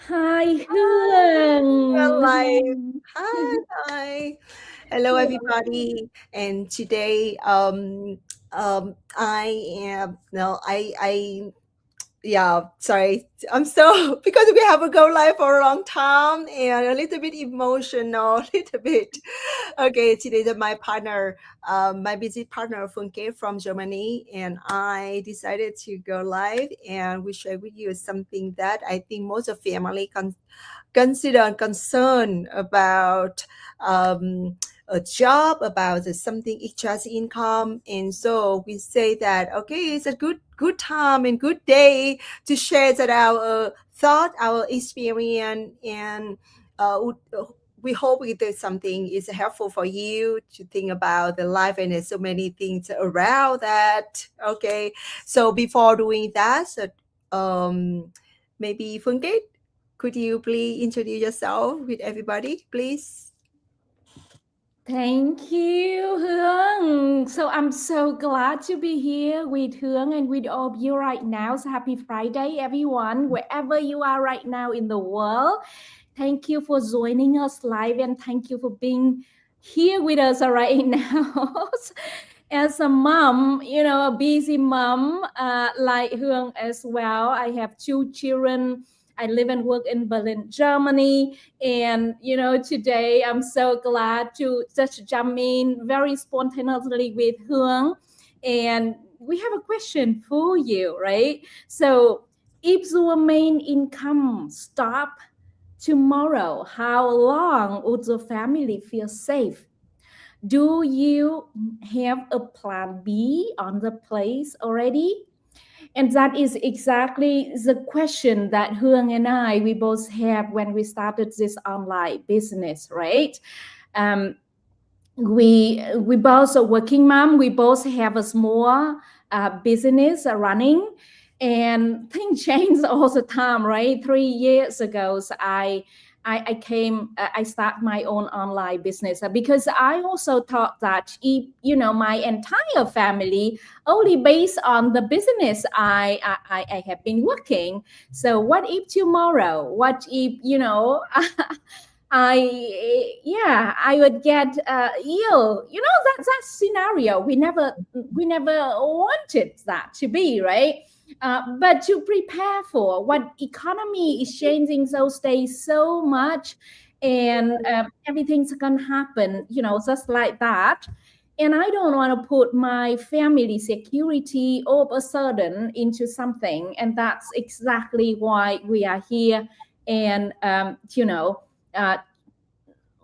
Hi Hi, real Hương. life. Hi. Hello, everybody. And today, I am no, yeah, sorry. I'm so because we haven't go live for a long time and a little bit emotional, a little bit. Okay, today that my partner, my business partner Funke from Germany, and I decided to go live and we share with you something that I think most of family consider and concern about a job, about something extra income, and so we say that okay, it's a good time and good day to share that our thought, our experience, and we hope it is something is helpful for you to think about the life, and there's so many things around that. Okay, so before doing that, so, maybe Funke, could you please introduce yourself with everybody, please? Thank you, Hương. So I'm so glad to be here with Hương and with all of you right now. So happy Friday, everyone, wherever you are right now in the world. Thank you for joining us live and thank you for being here with us right now. As a mom, a busy mom like Hương as well. I have two children. I live and work in Berlin, Germany. And, today I'm so glad to just jump in very spontaneously with Hương. And we have a question for you, right? So, if your main income stop tomorrow, how long would your family feel safe? Do you have a plan B on the place already? And that is exactly the question that Hương and I, we both have when we started this online business, right? Um, we both are working mom. We both have a small business running, and things change all the time, right? 3 years ago, so I came, I start my own online business because I also thought that if my entire family only based on the business I have been working. So what if tomorrow? What if I would get ill. That scenario. We never wanted that to be, right? But to prepare for what economy is changing those days so much, and everything's gonna happen, just like that. And I don't want to put my family security all of a sudden into something, and that's exactly why we are here. And uh,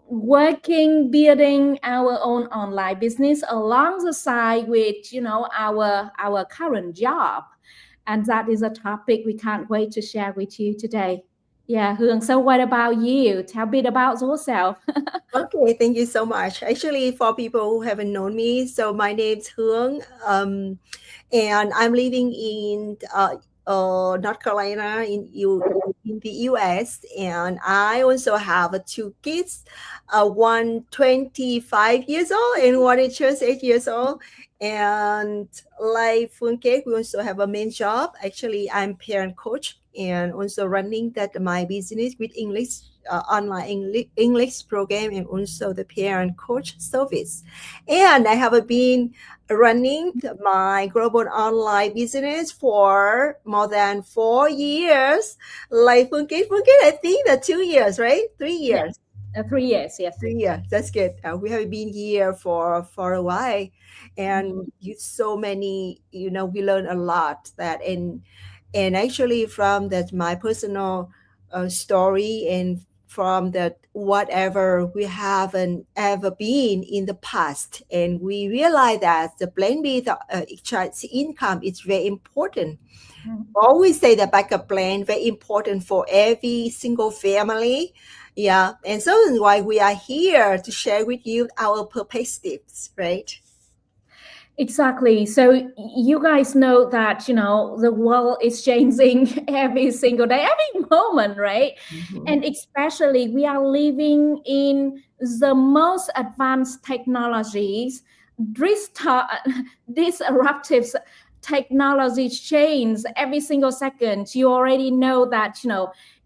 working building our own online business along the side with our current job, and that is a topic we can't wait to share with you today. Yeah, Hương, so what about you? Tell a bit about yourself. Okay, thank you so much. Actually, for people who haven't known me, so my name's Hương, and I'm living in North Carolina in the U.S. And I also have two kids, one 25 years old and one is just 8 years old. And like Funke, we also have a main job. Actually, I'm parent coach and also running that my business with English online English program and also the parent coach service. And I have been running my global online business for more than 4 years. Like Funke, I think that 2 years, right? three Yeah, years. 3 years, yes. 3 years. That's good. We have been here for a while, Mhm. and you so many. We learn a lot that and actually from that my personal story and from that whatever we haven't ever been in the past, and we realize that the plan B, the extra income is very important. Mhm. Always say the backup plan very important for every single family. Yeah, and so that's why we are here to share with you our perspectives, right? Exactly. So you guys know that the world is changing every single day, every moment, right? Mhm. And especially we are living in the most advanced technologies, disruptive technology change every single second. You already know that,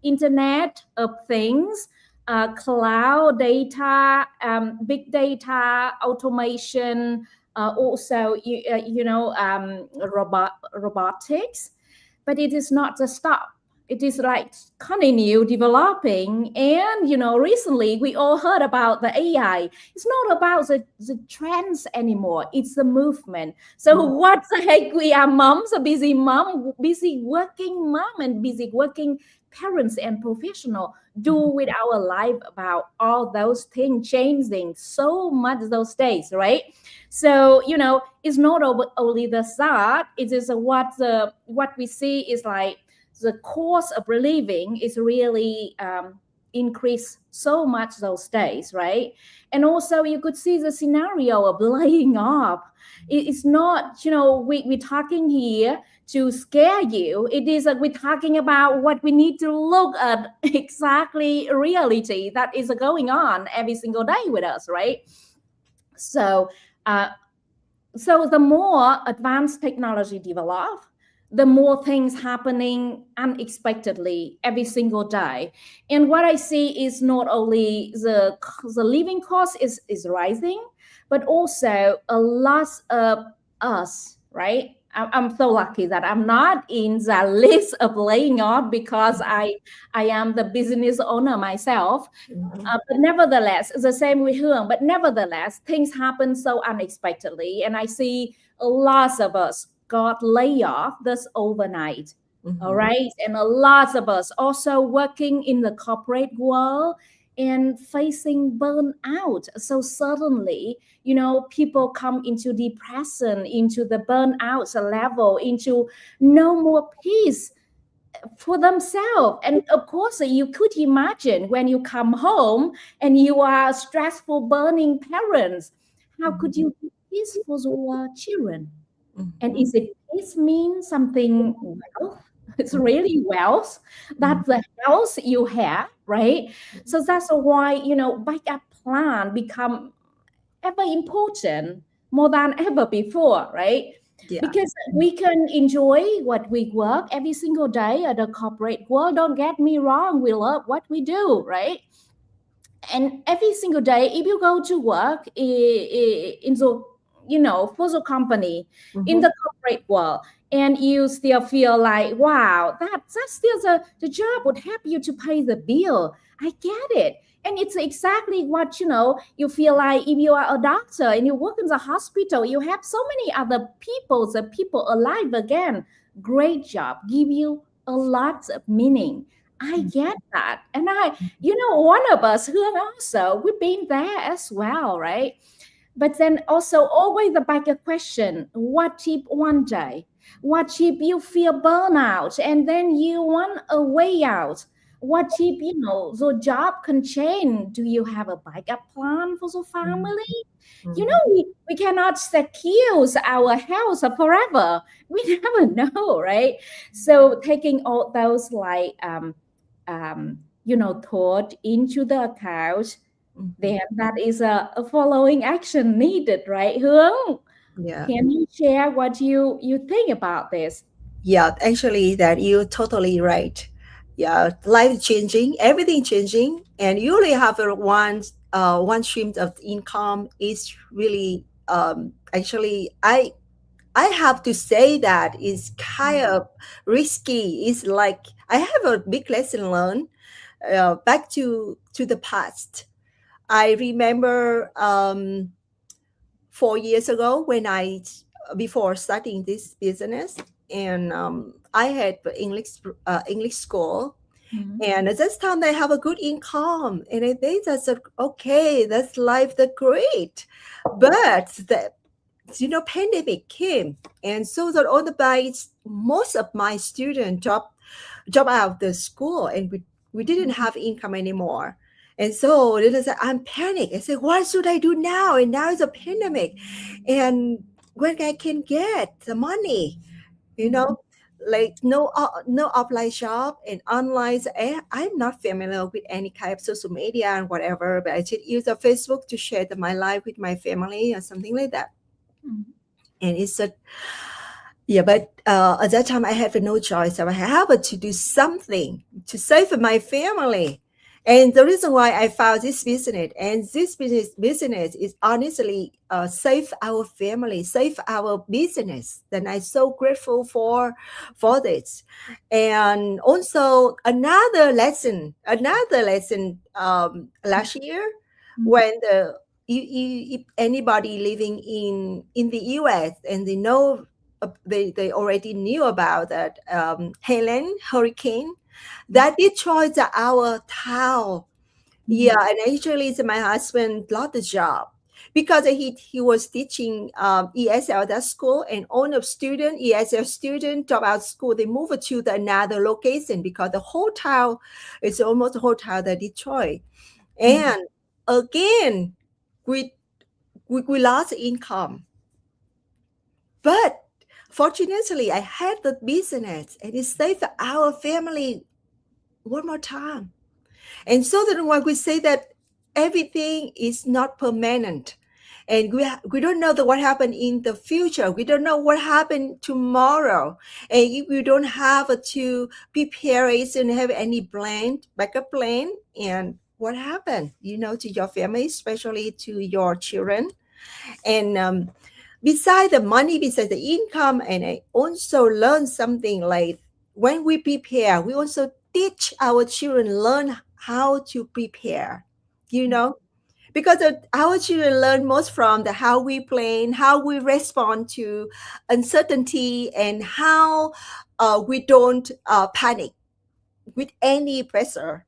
Internet of Things, cloud data, big data, automation, also, robotics. But it is not the stop. It is like continue developing. And, recently we all heard about the AI. It's not about the trends anymore. It's the movement. So Mhm. what the heck, we are moms, a busy mom, busy working mom, and busy working parents and professional do Mhm. with our life about all those things changing so much those days, right? So, it's not only the start. It is what we see is like the cost of living is really increased so much those days, right? And also you could see the scenario of laying off. It's not, we're talking here to scare you. It is we're talking about what we need to look at exactly reality that is going on every single day with us, right? So uh, so the more advanced technology develop, the more things happening unexpectedly every single day. And what I see is not only the living cost is rising, but also a lot of us, right? I'm so lucky that I'm not in the list of laying off because I am the business owner myself. Mhm. But nevertheless, it's the same with Hương. But nevertheless, things happen so unexpectedly, and I see a lot of us got laid off this overnight. All Mhm. right, and a lot of us also working in the corporate world and facing burnout. So suddenly, people come into depression, into the burnout level, into no more peace for themselves. And of course, you could imagine when you come home and you are stressful, burning parents, how could Mhm. you be peaceful for your children? And Mhm. is it peace mean something wealth? It's really wealth. Mhm. That's the health you have, right? So that's why, backup plan become ever important more than ever before, right? Yeah. Because we can enjoy what we work every single day at the corporate world. Don't get me wrong, we love what we do, right? And every single day, if you go to work in the, for the company, in Mhm. the corporate world, and you still feel like, wow, that's still the job would help you to pay the bill. I get it. And it's exactly what, you feel like if you are a doctor and you work in the hospital, you have so many other people, the people alive again. Great job, give you a lot of meaning. I get that. And one of us who also, we've been there as well, right? But then also always the bigger question, what if one day, what if you feel burnout and then you want a way out? What if, the job can change? Do you have a backup plan for the Mhm. family? Mhm. We cannot secure our health forever. We never know, right? So taking all those like thought into the account, Mhm. then that is a following action needed, right, Hướng? Yeah. Can you share what you think about this? Yeah, actually, that you're totally right. Yeah, life changing, everything changing, and you only have one stream of income is really actually I have to say that it's kind of risky. It's like I have a big lesson learned back to the past. I remember 4 years ago when I before starting this business, and I had the English school, Mhm. and at this time they have a good income, and they just said, okay, that's life, the great, but the pandemic came, and so that all the most of my students drop out the school, and we didn't have income anymore. And so then I said, I'm panicked. I said, what should I do now? And now it's a pandemic. And when I can get the money, you Mhm. know, like no offline shop and online. So I'm not familiar with any kind of social media and whatever, but I just use a Facebook to share my life with my family or something like that. Mhm. And it's a Yeah, but at that time I had no choice. I had to do something to save my family. And the reason why I found this business, and this business is honestly save our family, save our business. Then I'm so grateful for this. And also another lesson last year when if anybody living in the US and they know they already knew about that Helen hurricane that destroyed our town. Yeah, and actually, my husband lost the job because he was teaching ESL at that school, and all of student ESL student drop out school. They moved to another location because the whole town, it's almost the whole town that destroyed. And again, we we lost income. But fortunately, I had the business and it saved our family one more time. And so that when we say that everything is not permanent, and we don't know what happened in the future, we don't know what happened tomorrow, and if you don't have to prepare it and have any plan, backup plan, and what happened, to your family, especially to your children, and beside the money, beside the income, and I also learned something like when we prepare, we also teach our children learn how to prepare, you know, because our children learn most from the how we plan, how we respond to uncertainty, and how we don't panic with any pressure.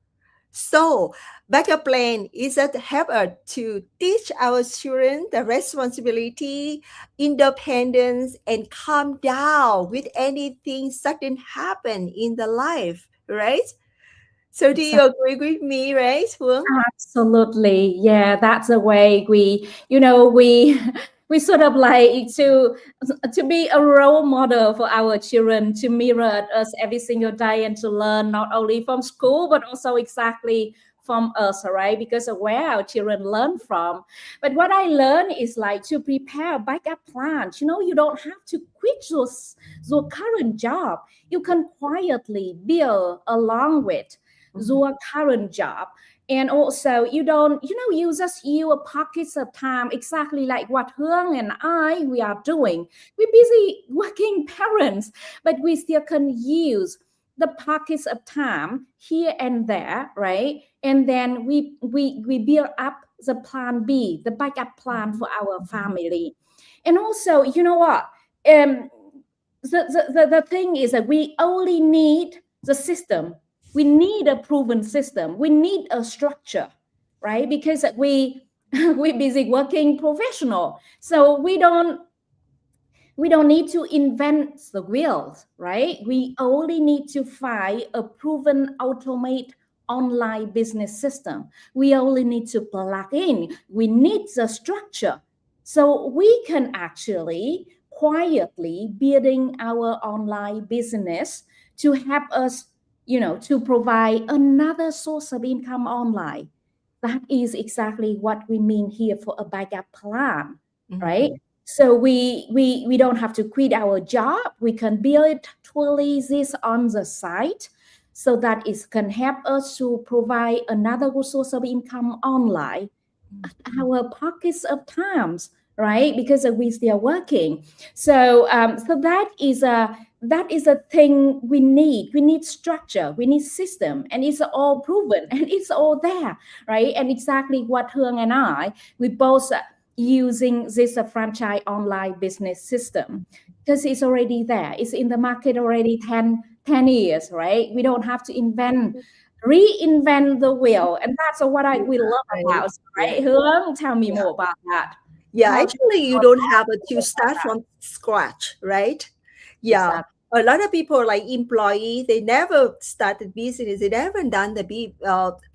So, backup plan is that help us to teach our children the responsibility, independence, and calm down with anything sudden happen in the life, right? So, do you agree with me, right, Phương? Absolutely. Yeah, that's a way we we sort of like to be a role model for our children, to mirror us every single day and to learn not only from school but also exactly from us, all right? Because of where our children learn from. But what I learned is like to prepare backup plans. You don't have to quit your current job. You can quietly build along with Mhm. your current job. And also you don't you just use pockets of time exactly like what Hương and I we are doing. We're busy working parents, but we still can use the pockets of time here and there, right? And then we build up the plan B, the backup plan for our family. And also, you know what, um the thing is that we only need the system. We need a proven system. We need a structure, right? Because we're busy working professional, so we don't need to invent the wheels, right? We only need to find a proven automate online business system. We only need to plug in. We need the structure. So we can actually quietly building our online business to help us, to provide another source of income online. That is exactly what we mean here for a backup plan, right? Mhm. So we don't have to quit our job. We can build truly this on the side so that it can help us to provide another good source of income online at our pockets of times, right? Because we still working. So that is a thing we need. We need structure, we need system, and it's all proven and it's all there, right? And exactly what Hương and I, we both using this franchise online business system because it's already there. It's in the market already 10 years, right? We don't have to reinvent the wheel, and that's what I we love Right. about, Yeah. right? Hương, tell me Yeah. more about that. Yeah, Tell actually, you your don't have to thoughts about start that. from scratch, right? Yeah. Exactly. A lot of people like employees, they never started business. They never done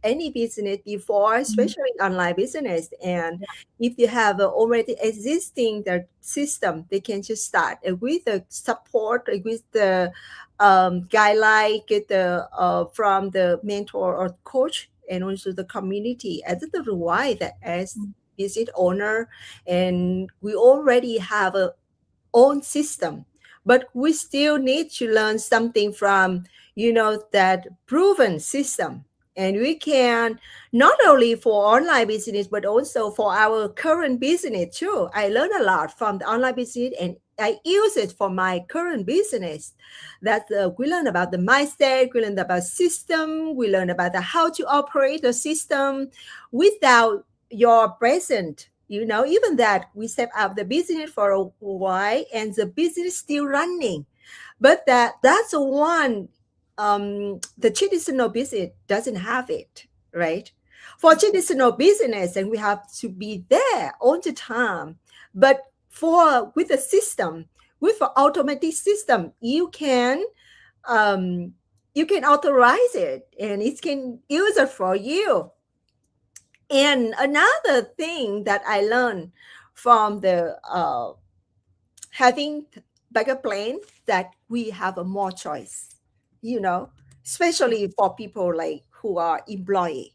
any business before, Mhm. especially online business. And Yeah. if you have already existing the system, they can just start with the support, with the guideline, get the from the mentor or coach, and also the community. And that's the why that as business owner, and we already have a own system. but we still need to learn something from, that proven system. And we can, not only for online business, but also for our current business too. I learned a lot from the online business, and I use it for my current business. That we learn about the mindset, we learn about system, we learn about the how to operate the system without your present. Even that we set up the business for a while and the business still running, but that's the one, the traditional business doesn't have it, right? For traditional business, and we have to be there all the time. But for with a system, with an automatic system, um, you can authorize it, and it can use it for you. And another thing that I learned from the having backup plan, that we have a more choice, you know, especially for people like who are employee.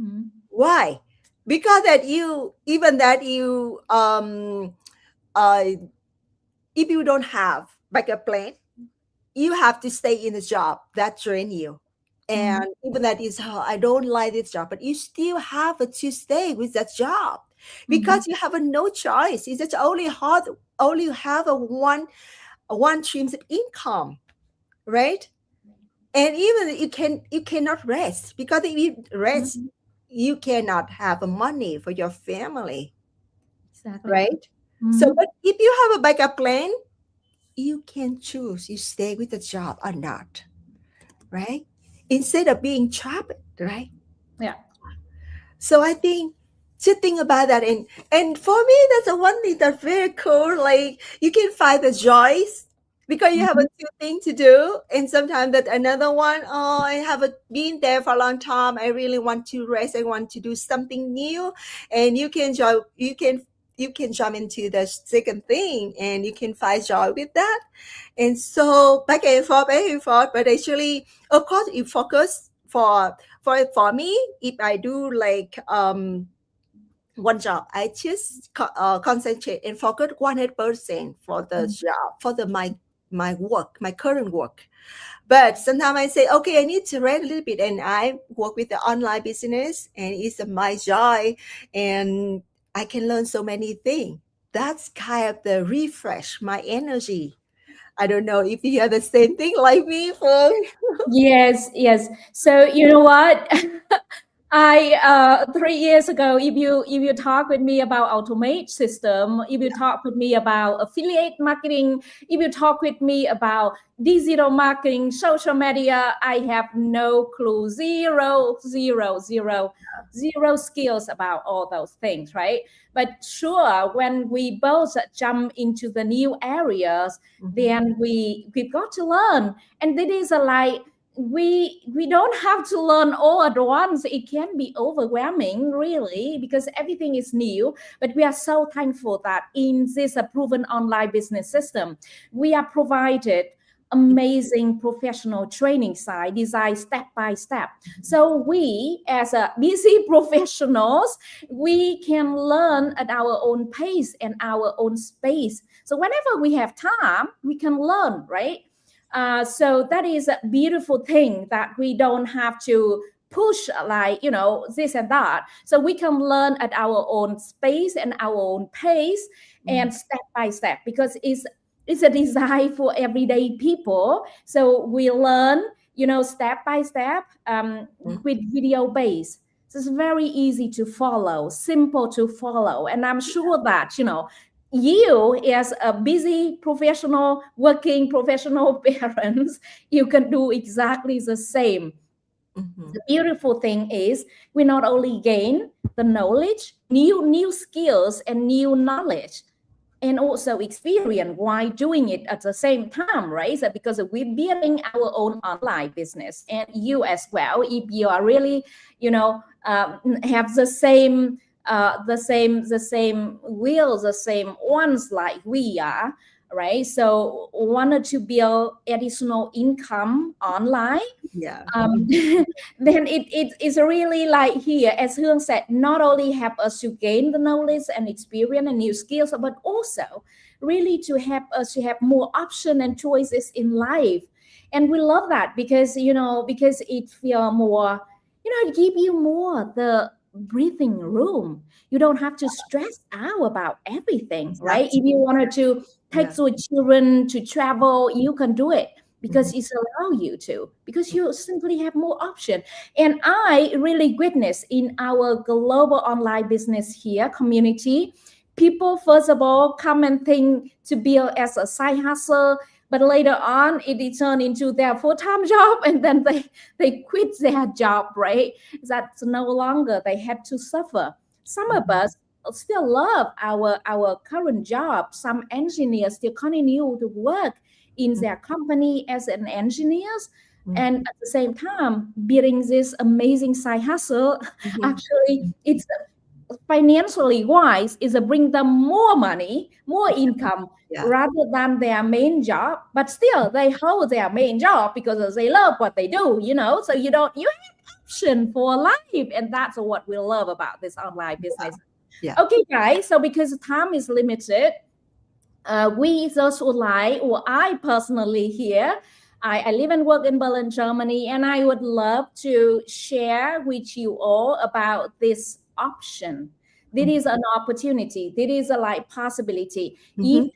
Mm-hmm. Why? Because that you even that you uh if you don't have backup plan, you have to stay in the job that drain you. And even that is how I don't like this job, but you still have to stay with that job Mm-hmm. because you have no choice. It's just only have a one streams of income, right? And even you cannot rest, because if you rest, Mm-hmm. you cannot have money for your family, Exactly. right? So, Mm-hmm. but if you have a backup plan, you can choose you stay with the job or not, right? Instead of being trapped, right? Yeah. So I think to think about that, and for me, that's the one thing that's very cool. Like you can find the joys because you have a Mm-hmm. two thing to do, and sometimes that another one. Oh, I haven't been there for a long time. I really want to rest. I want to do something new, and you can join. You can jump into the second thing, and you can find joy with that. And so back and forth. But actually, of course, you focus for me. If I do like one job, I just concentrate and focus 100% for the job, for the my work, my current work. But sometimes I say, okay, I need to read a little bit, and I work with the online business, and it's my joy, and I can learn so many things. That's kind of the refresh my energy. I don't know if you have the same thing like me, Fung. Yes, yes. So you know what? I 3 years ago, if you talk with me about automate system, if you talk with me about affiliate marketing, if you talk with me about digital marketing, social media, I have no clue, zero, zero, zero, zero skills about all those things, right? But sure, when we both jump into the new areas, Mhm. then we've got to learn, and it is a like we don't have to learn all at once. It can be overwhelming, really, because everything is new. But we are so thankful that in this proven online business system, we are provided amazing professional training side designed step by step, so we as a busy professionals, we can learn at our own pace and our own space. So whenever we have time, we can learn, right? So that is a beautiful thing, that we don't have to push like this and that. So we can learn at our own space and our own pace Mhm. and step by step, because it's a design for everyday people. So we learn step by step, Mhm. with video base. So it's very easy to follow, simple to follow, and I'm sure that you as a busy professional working professional parents, you can do exactly the same. Mhm. The beautiful thing is we not only gain the knowledge, new skills and new knowledge, and also experience while doing it at the same time, right? So because we're building our own online business, and you as well, if you are really have the same will, the same ones like we are, right? So wanted to build additional income online, Yeah. um, then it is really like here, as Hương said, not only help us to gain the knowledge and experience and new skills, but also really to help us to have more option and choices in life. And we love that because because it feel more, it give you more the breathing room. You don't have to stress out about everything, right? If Exactly. you wanted to Yeah. take your children to travel, you can do it Mhm. because it's allow you to, because you simply have more option. And I really witness in our global online business here community, people first of all come and think to build as a side hustle, but later on it turned into their full-time job, and then they quit their job, right? That's no longer they had to suffer. Some of Mhm. us still love our current job. Some engineers still continue to work in their company as an engineers, Mhm. and at the same time building this amazing side hustle. Mhm. Actually it's financially wise is a bring them more money, more income, Yeah. rather than their main job, but still they hold their main job because they love what they do, so you have option for life, and that's what we love about this online business. Yeah. Okay guys, so because time is limited, we just would like, or I personally here, I live and work in Berlin, Germany, and I would love to share with you all about this option. This is an opportunity. This is a like possibility. Mhm.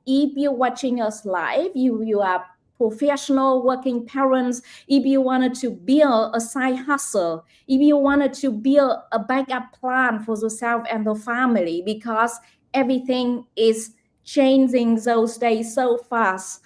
If you're watching us live, you are professional working parents. If you wanted to build a side hustle, if you wanted to build a backup plan for yourself and the family, because everything is changing those days so fast.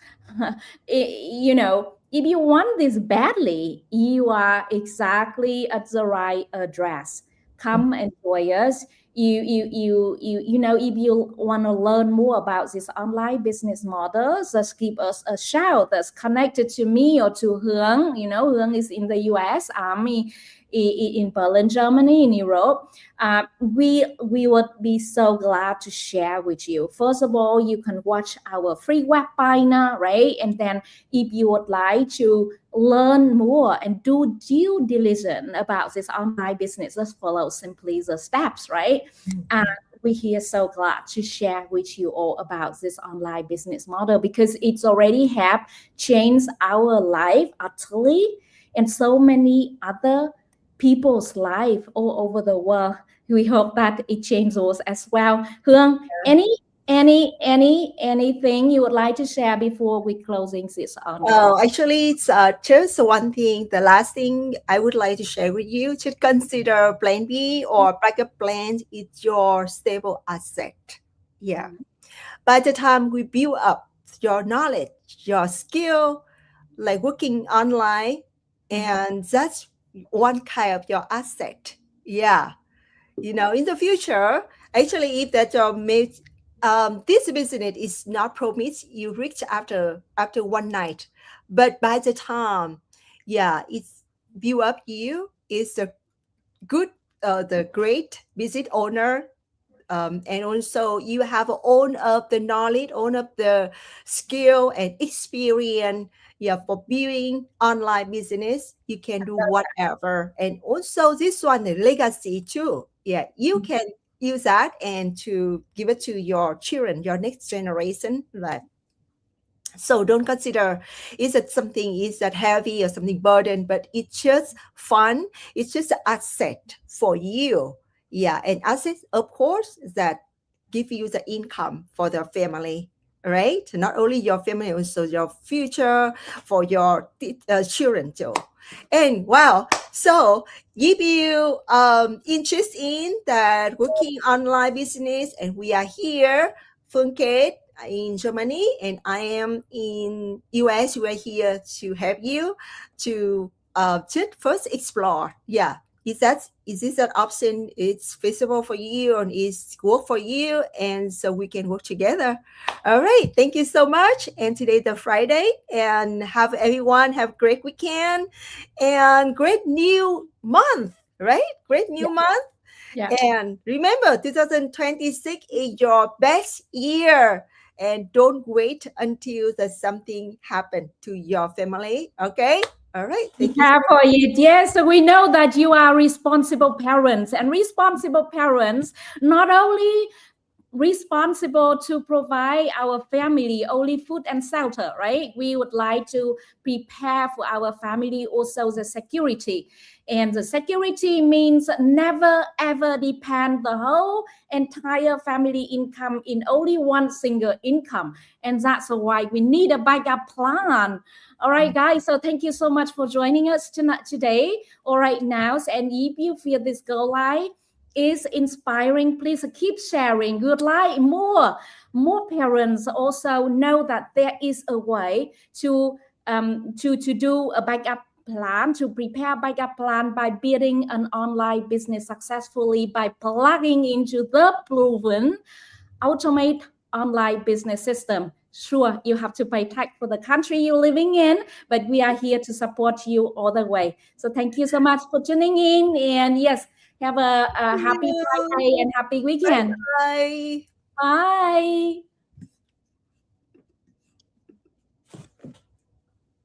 If you want this badly, you are exactly at the right address. Come and join us. If you want to learn more about this online business model, just give us a shout. That's connected to me or to Hướng. Hướng is in the US, Army in Berlin, Germany, in Europe. We would be so glad to share with you. First of all, you can watch our free webinar, right? And then if you would like to learn more and do due diligence about this online business, just follow simply the steps, right? And we here so glad to share with you all about this online business model because it's already have changed our life utterly, and so many other people's life all over the world. We hope that it changes as well. Hương, anything you would like to share before we closing this on the call? Oh, actually, it's just one thing. The last thing I would like to share with you to consider plan B or backup plan is your stable asset. Yeah. By the time we build up your knowledge, your skill, like working online, and that's one kind of your asset. Yeah. In the future, actually, if that job makes this business is not promised you reach after one night, but by the time, yeah, it's build up you is a good the great business owner, and also you have own of the knowledge, own of the skill and experience. Yeah, for building online business, you can do whatever. And also this one, the legacy too. Yeah, you can use that and to give it to your children, your next generation. Like, so don't consider is it something is that heavy or something burden, but it's just fun. It's just an asset for you. Yeah, and assets, of course, that give you the income for the family, right? Not only your family, also your future for your children too. And wow, so if you interest in that working online business, and we are here, Phương Kate in Germany, and I am in US. We are here to help you to just first explore. Yeah, is this an option? It's feasible for you and is work for you, and so we can work together. All right, thank you so much. And today the Friday, and have everyone have great weekend and great new month. Right, great new Yeah, month. yeah. And remember, 2026 is your best year. And don't wait until there's something happen to your family. Okay? All right. Thank you so Yeah, for it. Yes, so we know that you are responsible parents, and responsible parents not only responsible to provide our family only food and shelter, right? We would like to prepare for our family also the security. And the security means never ever depend the whole entire family income in only one single income. And that's why we need a backup plan. All right, guys. So thank you so much for joining us tonight today. All right, now, and if you feel this go live is inspiring, please keep sharing. We would like more parents also know that there is a way to do a backup plan, to prepare backup plan by building an online business successfully by plugging into the proven automate online business system. Sure, you have to pay tax for the country you're living in, but we are here to support you all the way. So thank you so much for tuning in. And yes, have a happy Friday and happy weekend. Bye. Bye.